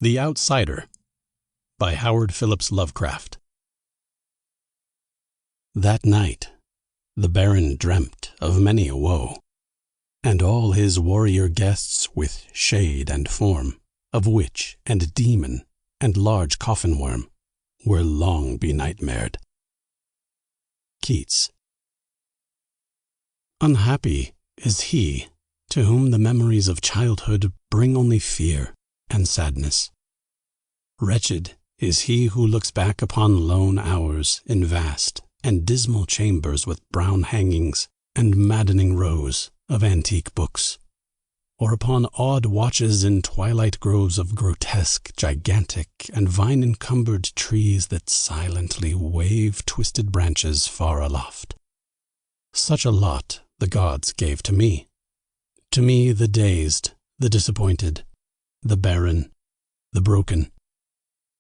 The Outsider by Howard Phillips Lovecraft. That night the Baron dreamt of many a woe, and all his warrior guests with shade and form of witch and demon and large coffin worm were long benightmared. Keats. Unhappy is he to whom the memories of childhood bring only fear and sadness. Wretched is he who looks back upon lone hours in vast and dismal chambers with brown hangings and maddening rows of antique books, or upon odd watches in twilight groves of grotesque, gigantic, and vine-encumbered trees that silently wave twisted branches far aloft. Such a lot the gods gave to me the dazed, the disappointed, the barren, the broken.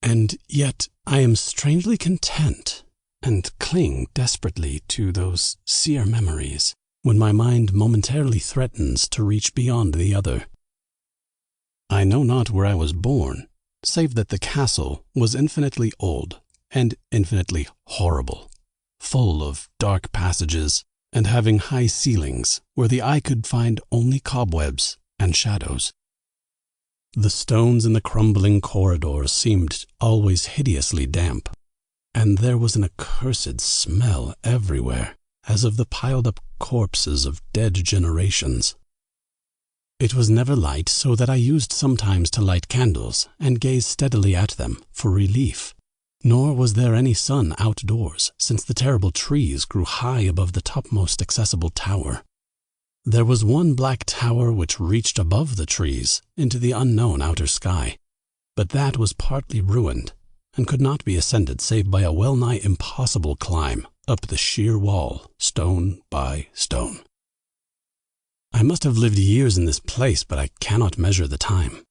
And yet I am strangely content and cling desperately to those sear memories when my mind momentarily threatens to reach beyond the other. I know not where I was born, save that the castle was infinitely old and infinitely horrible, full of dark passages and having high ceilings where the eye could find only cobwebs and shadows. The stones in the crumbling corridors seemed always hideously damp, and there was an accursed smell everywhere, as of the piled-up corpses of dead generations. It was never light, so that I used sometimes to light candles and gaze steadily at them for relief. Nor was there any sun outdoors, since the terrible trees grew high above the topmost accessible tower. There was one black tower which reached above the trees into the unknown outer sky, but that was partly ruined and could not be ascended save by a well-nigh impossible climb up the sheer wall, stone by stone. I must have lived years in this place, but I cannot measure the time.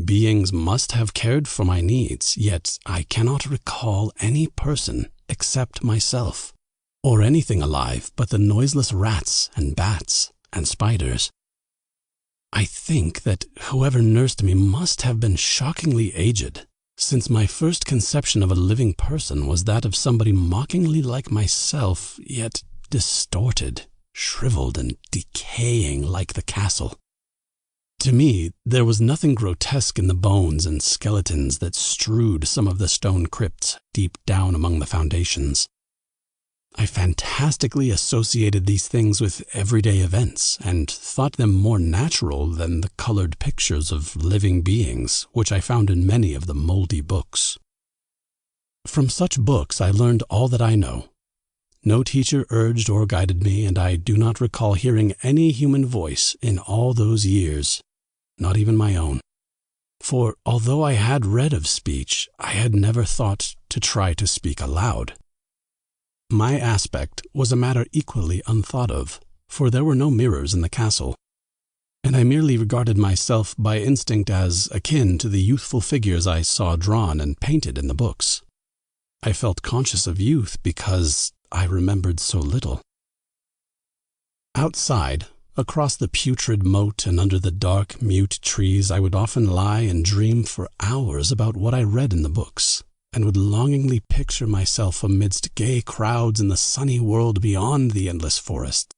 Beings must have cared for my needs, yet I cannot recall any person except myself, or anything alive but the noiseless rats and bats and spiders. I think that whoever nursed me must have been shockingly aged, since my first conception of a living person was that of somebody mockingly like myself, yet distorted, shriveled, and decaying like the castle. To me, there was nothing grotesque in the bones and skeletons that strewed some of the stone crypts deep down among the foundations. I fantastically associated these things with everyday events and thought them more natural than the colored pictures of living beings which I found in many of the moldy books. From such books I learned all that I know. No teacher urged or guided me, and I do not recall hearing any human voice in all those years, not even my own. For although I had read of speech, I had never thought to try to speak aloud. My aspect was a matter equally unthought of, for there were no mirrors in the castle, and I merely regarded myself by instinct as akin to the youthful figures I saw drawn and painted in the books. I felt conscious of youth because I remembered so little. Outside, across the putrid moat and under the dark, mute trees, I would often lie and dream for hours about what I read in the books, and would longingly picture myself amidst gay crowds in the sunny world beyond the endless forest.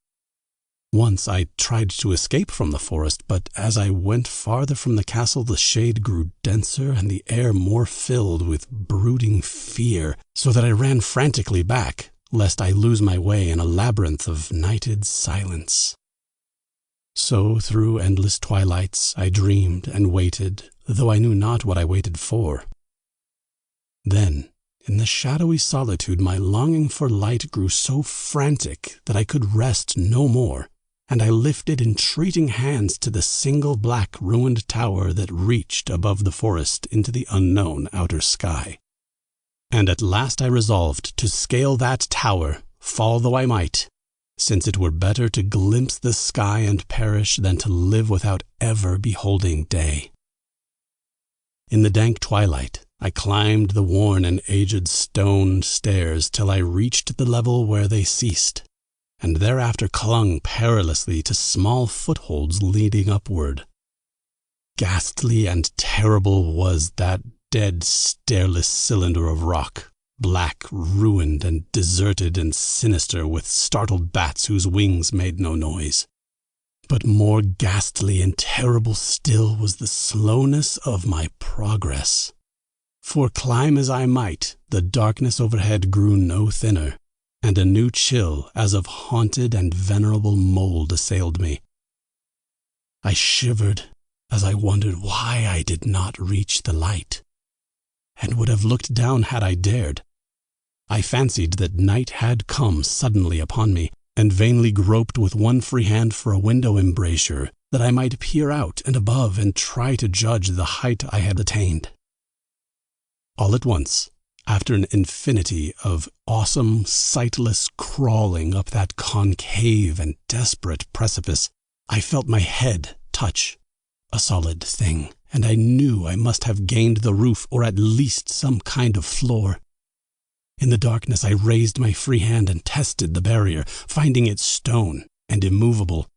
Once I tried to escape from the forest, but as I went farther from the castle, the shade grew denser and the air more filled with brooding fear, so that I ran frantically back, lest I lose my way in a labyrinth of nighted silence. So through endless twilights I dreamed and waited, though I knew not what I waited for. Then, in the shadowy solitude, my longing for light grew so frantic that I could rest no more, and I lifted entreating hands to the single black ruined tower that reached above the forest into the unknown outer sky. And at last I resolved to scale that tower, fall though I might, since it were better to glimpse the sky and perish than to live without ever beholding day. In the dank twilight, I climbed the worn and aged stone stairs till I reached the level where they ceased, and thereafter clung perilously to small footholds leading upward. ghastly and terrible was that dead, stairless cylinder of rock, black, ruined, and deserted and sinister, with startled bats whose wings made no noise. But more ghastly and terrible still was the slowness of my progress. For climb as I might, the darkness overhead grew no thinner, and a new chill as of haunted and venerable mold assailed me. I shivered as I wondered why I did not reach the light, and would have looked down had I dared. I fancied that night had come suddenly upon me, and vainly groped with one free hand for a window embrasure, that I might peer out and above and try to judge the height I had attained. All at once, after an infinity of awesome, sightless crawling up that concave and desperate precipice, I felt my head touch a solid thing, and I knew I must have gained the roof, or at least some kind of floor. In the darkness I raised my free hand and tested the barrier, finding it stone and immovable.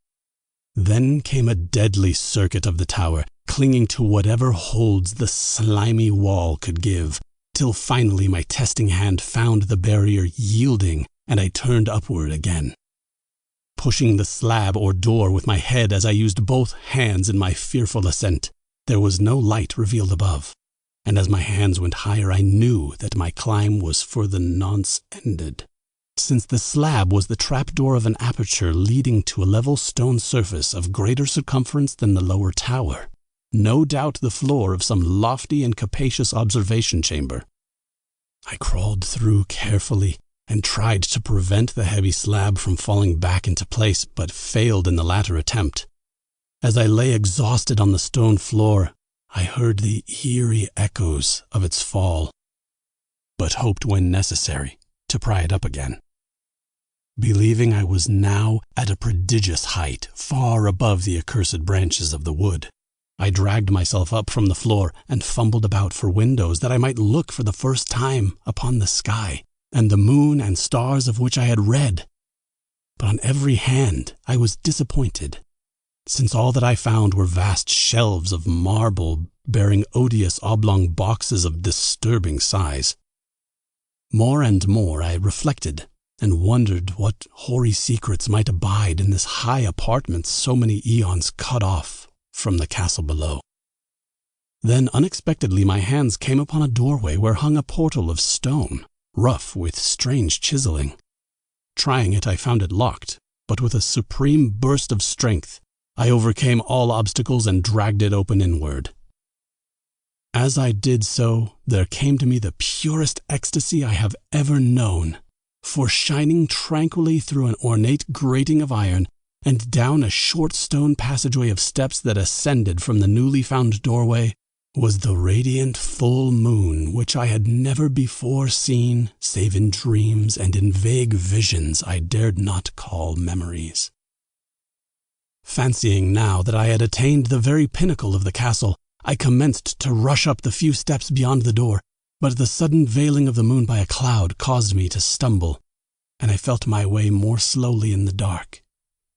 Then came a deadly circuit of the tower, clinging to whatever holds the slimy wall could give, till finally my testing hand found the barrier yielding, and I turned upward again, pushing the slab or door with my head as I used both hands in my fearful ascent. There was no light revealed above, and as my hands went higher I knew that my climb was for the nonce ended, since the slab was the trapdoor of an aperture leading to a level stone surface of greater circumference than the lower tower, no doubt the floor of some lofty and capacious observation chamber. I crawled through carefully and tried to prevent the heavy slab from falling back into place, but failed in the latter attempt. As I lay exhausted on the stone floor, I heard the eerie echoes of its fall, but hoped when necessary to pry it up again. Believing I was now at a prodigious height, far above the accursed branches of the wood, I dragged myself up from the floor and fumbled about for windows, that I might look for the first time upon the sky and the moon and stars of which I had read. But on every hand I was disappointed, since all that I found were vast shelves of marble bearing odious oblong boxes of disturbing size. More and more I reflected and wondered what hoary secrets might abide in this high apartment so many eons cut off from the castle below. Then unexpectedly my hands came upon a doorway where hung a portal of stone, rough with strange chiseling. Trying it, I found it locked, but with a supreme burst of strength I overcame all obstacles and dragged it open inward. As I did so, there came to me the purest ecstasy I have ever known, for shining tranquilly through an ornate grating of iron and down a short stone passageway of steps that ascended from the newly found doorway was the radiant full moon, which I had never before seen save in dreams and in vague visions I dared not call memories. Fancying now that I had attained the very pinnacle of the castle, I commenced to rush up the few steps beyond the door, but the sudden veiling of the moon by a cloud caused me to stumble, and I felt my way more slowly in the dark.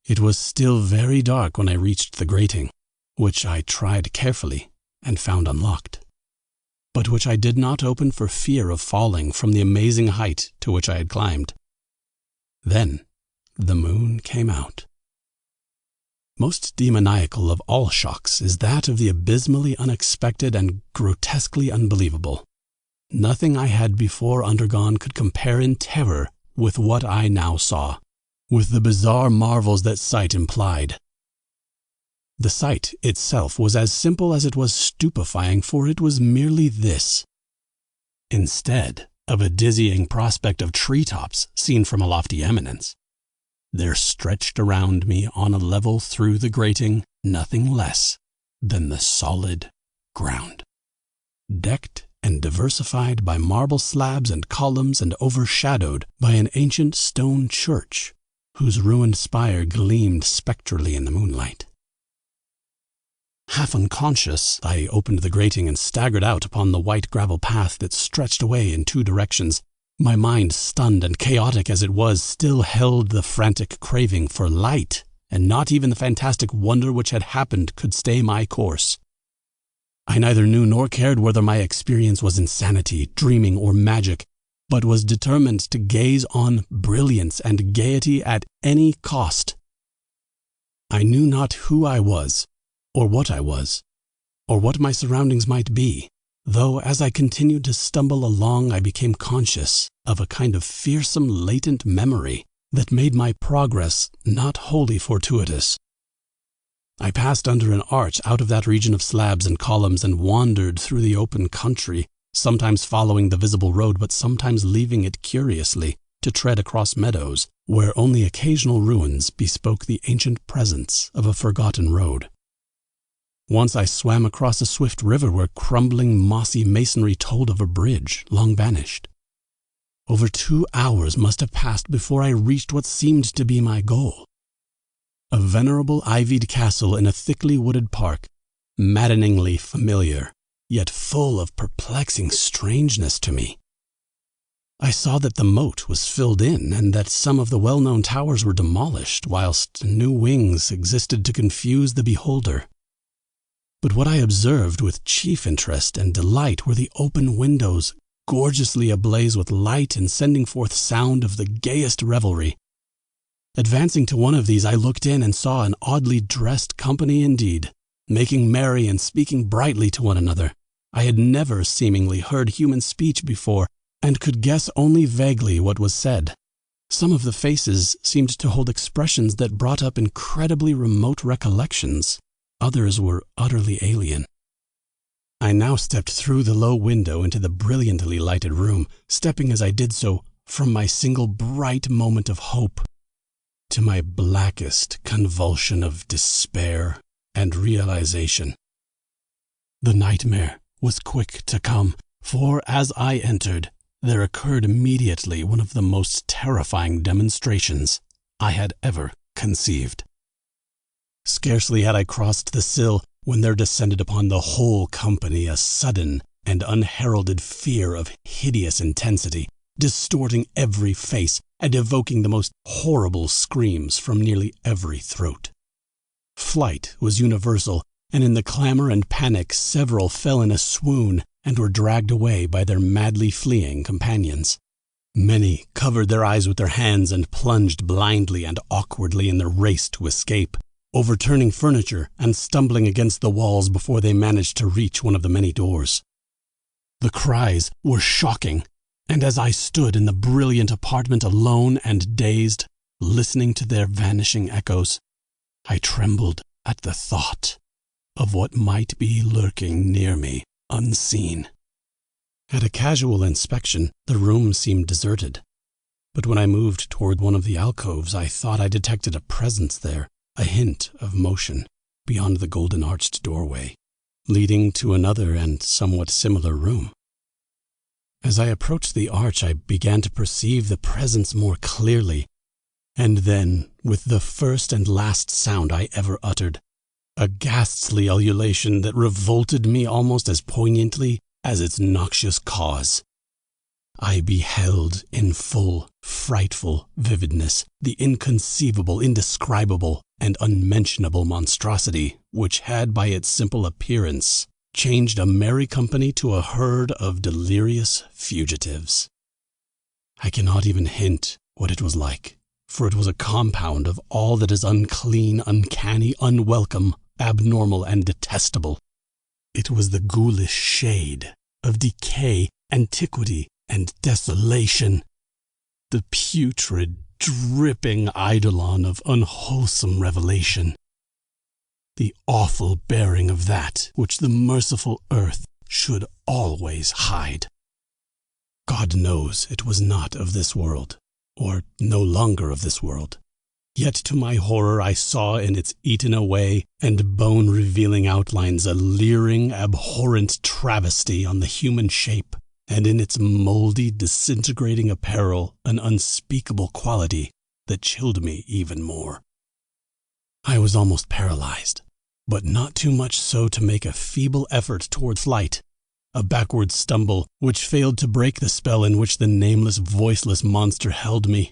It was still very dark when I reached the grating, which I tried carefully and found unlocked, but which I did not open for fear of falling from the amazing height to which I had climbed. Then the moon came out. Most demoniacal of all shocks is that of the abysmally unexpected and grotesquely unbelievable. Nothing I had before undergone could compare in terror with what I now saw, with the bizarre marvels that sight implied. The sight itself was as simple as it was stupefying, for it was merely this. Instead of a dizzying prospect of treetops seen from a lofty eminence, there stretched around me on a level through the grating nothing less than the solid ground, decked and diversified by marble slabs and columns and overshadowed by an ancient stone church whose ruined spire gleamed spectrally in the moonlight. Half unconscious, I opened the grating and staggered out upon the white gravel path that stretched away in two directions. My mind, stunned and chaotic as it was, still held the frantic craving for light, and not even the fantastic wonder which had happened could stay my course. I neither knew nor cared whether my experience was insanity, dreaming, or magic, but was determined to gaze on brilliance and gaiety at any cost. I knew not who I was, or what my surroundings might be, though as I continued to stumble along I became conscious of a kind of fearsome latent memory that made my progress not wholly fortuitous. I passed under an arch out of that region of slabs and columns and wandered through the open country, sometimes following the visible road but sometimes leaving it curiously to tread across meadows where only occasional ruins bespoke the ancient presence of a forgotten road. Once I swam across a swift river where crumbling mossy masonry told of a bridge long vanished. Over 2 hours must have passed before I reached what seemed to be my goal. A venerable ivied castle in a thickly wooded park, maddeningly familiar, yet full of perplexing strangeness to me. I saw that the moat was filled in and that some of the well-known towers were demolished, whilst new wings existed to confuse the beholder. But what I observed with chief interest and delight were the open windows, gorgeously ablaze with light and sending forth sound of the gayest revelry. Advancing to one of these, I looked in and saw an oddly dressed company indeed, making merry and speaking brightly to one another. I had never seemingly heard human speech before, and could guess only vaguely what was said. Some of the faces seemed to hold expressions that brought up incredibly remote recollections. Others were utterly alien. I now stepped through the low window into the brilliantly lighted room, stepping as I did so from my single bright moment of hope to my blackest convulsion of despair and realization. The nightmare was quick to come, for as I entered, there occurred immediately one of the most terrifying demonstrations I had ever conceived. Scarcely had I crossed the sill when there descended upon the whole company a sudden and unheralded fear of hideous intensity, distorting every face and evoking the most horrible screams from nearly every throat. Flight was universal, and in the clamor and panic several fell in a swoon and were dragged away by their madly fleeing companions. Many covered their eyes with their hands and plunged blindly and awkwardly in their race to escape, overturning furniture and stumbling against the walls before they managed to reach one of the many doors. The cries were shocking, and as I stood in the brilliant apartment alone and dazed, listening to their vanishing echoes, I trembled at the thought of what might be lurking near me unseen. At a casual inspection, the room seemed deserted, but when I moved toward one of the alcoves, I thought I detected a presence there, a hint of motion beyond the golden-arched doorway, leading to another and somewhat similar room. As I approached the arch, I began to perceive the presence more clearly, and then, with the first and last sound I ever uttered, a ghastly ululation that revolted me almost as poignantly as its noxious cause, I beheld in full, frightful vividness the inconceivable, indescribable, and unmentionable monstrosity which had by its simple appearance changed a merry company to a herd of delirious fugitives. I cannot even hint what it was like, for it was a compound of all that is unclean, uncanny, unwelcome, abnormal, and detestable. It was the ghoulish shade of decay, antiquity, and desolation, the putrid, dripping eidolon of unwholesome revelation, the awful bearing of that which the merciful earth should always hide. God knows it was not of this world, or no longer of this world. Yet to my horror I saw in its eaten-away and bone-revealing outlines a leering, abhorrent travesty on the human shape, and in its moldy, disintegrating apparel an unspeakable quality that chilled me even more. I was almost paralyzed, but not too much so to make a feeble effort toward flight, a backward stumble which failed to break the spell in which the nameless, voiceless monster held me.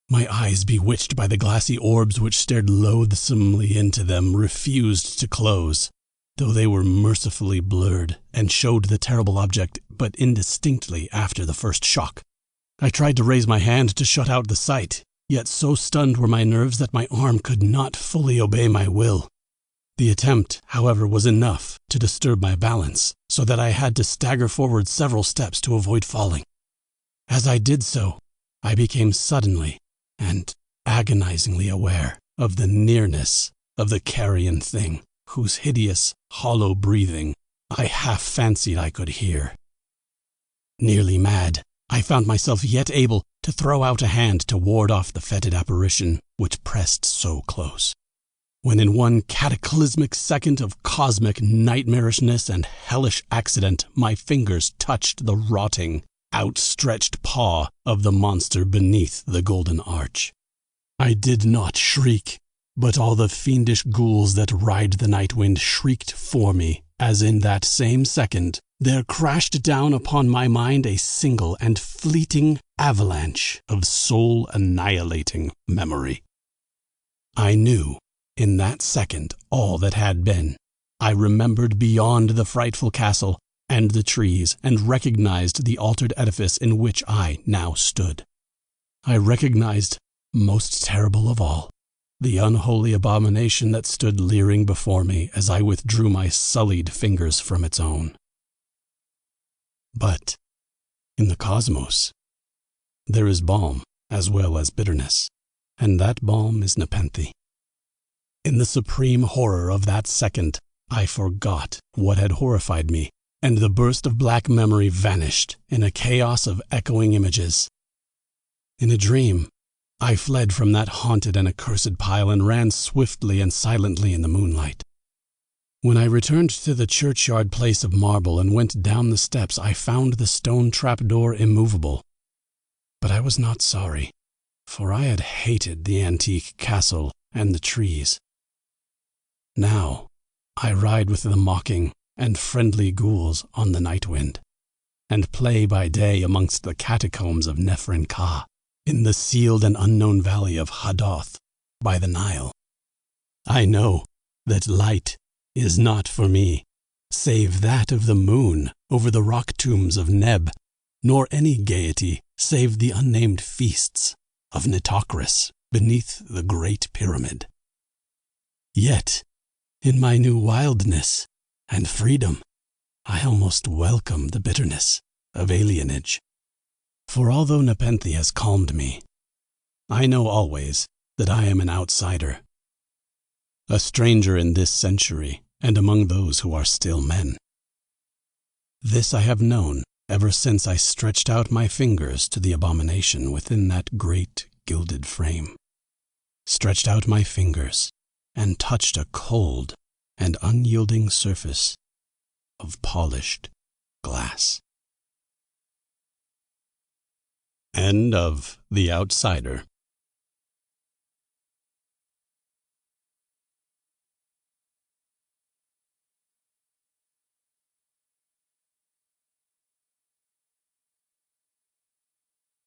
My eyes, bewitched by the glassy orbs which stared loathsomely into them, refused to close. though they were mercifully blurred and showed the terrible object but indistinctly after the first shock. I tried to raise my hand to shut out the sight, yet so stunned were my nerves that my arm could not fully obey my will. The attempt, however, was enough to disturb my balance, so that I had to stagger forward several steps to avoid falling. As I did so, I became suddenly and agonizingly aware of the nearness of the carrion thing, whose hideous, hollow breathing I half fancied I could hear. Nearly mad, I found myself yet able to throw out a hand to ward off the fetid apparition which pressed so close, when in one cataclysmic second of cosmic nightmarishness and hellish accident my fingers touched the rotting, outstretched paw of the monster beneath the golden arch. I did not shriek, but all the fiendish ghouls that ride the night wind shrieked for me, as in that same second there crashed down upon my mind a single and fleeting avalanche of soul-annihilating memory. I knew in that second all that had been. I remembered beyond the frightful castle and the trees, and recognized the altered edifice in which I now stood. I recognized, most terrible of all, the unholy abomination that stood leering before me as I withdrew my sullied fingers from its own. But in the cosmos, there is balm as well as bitterness, and that balm is nepenthe. In the supreme horror of that second, I forgot what had horrified me, and the burst of black memory vanished in a chaos of echoing images. In a dream, I fled from that haunted and accursed pile and ran swiftly and silently in the moonlight. When I returned to the churchyard place of marble and went down the steps, I found the stone trap-door immovable. But I was not sorry, for I had hated the antique castle and the trees. Now I ride with the mocking and friendly ghouls on the night wind, and play by day amongst the catacombs of Nephrin-Ka, in the sealed and unknown valley of Hadoth by the Nile. I know that light is not for me, save that of the moon over the rock tombs of Neb, nor any gaiety save the unnamed feasts of Nitocris beneath the Great Pyramid. Yet, in my new wildness and freedom, I almost welcome the bitterness of alienage. For although nepenthe has calmed me, I know always that I am an outsider, a stranger in this century and among those who are still men. This I have known ever since I stretched out my fingers to the abomination within that great gilded frame, stretched out my fingers and touched a cold and unyielding surface of polished glass. End of The Outsider.